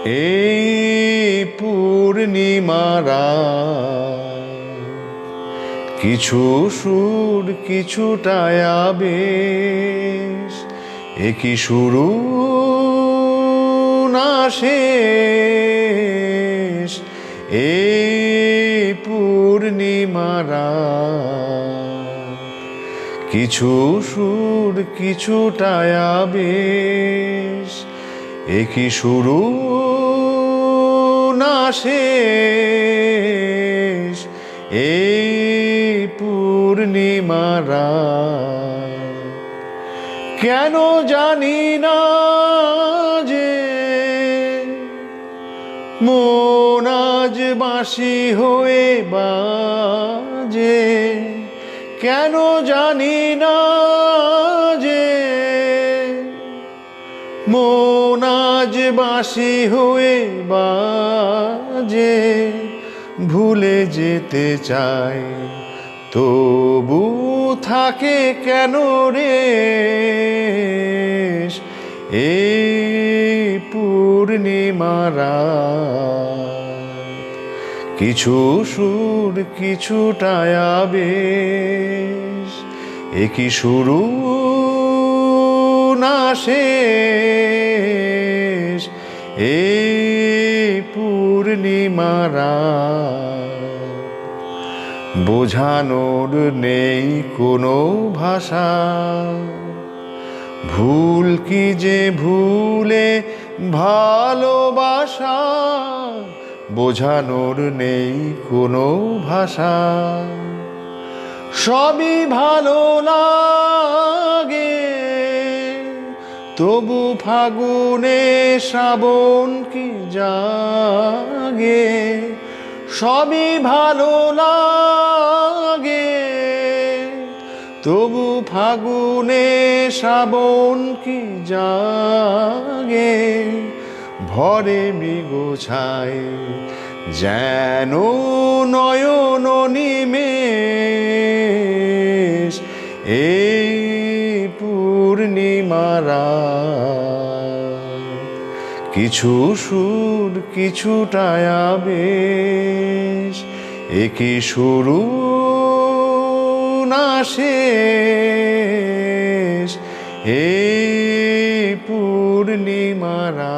এই পূর্ণিমারা কিছু সুর কিছুটা আবেশ, একই শুরু না শেষ। এই পূর্ণিমারা কিছু সুর কিছুটা আবেশ, একই শুরু না শেষ। এই পূর্ণিমারা কেন জানি না যে মন আজ বাঁশি হয়ে বাজে, কেন জানি না যে মন আজ বাঁশি হয়ে বাজে। ভুলে যেতে চাই তবু থাকে কেন রেশ। এই পূর্ণিমারা কিছু সুর কিছুটা আবেশ, একই শুরু না শেষ। এই পূর্ণিমারা বোঝানোর নেই কোনো ভাষা, ভুল কি যে ভুলে ভালোবাসা। বোঝানোর নেই কোনো ভাষা, সবই ভালো লাগে তবু ফাগুনে শ্রাবণ কি জাগে। সবই ভালো লাগে তবু ফাগুনে শ্রাবণ কি জাগে। ভরে মৃগছায় যেন নয়ন নিমেষ। এই পূর্ণিমারা কিছু সুর কিছুটা আবেশ, একই শুরু না শেষ। এই পূর্ণিমারা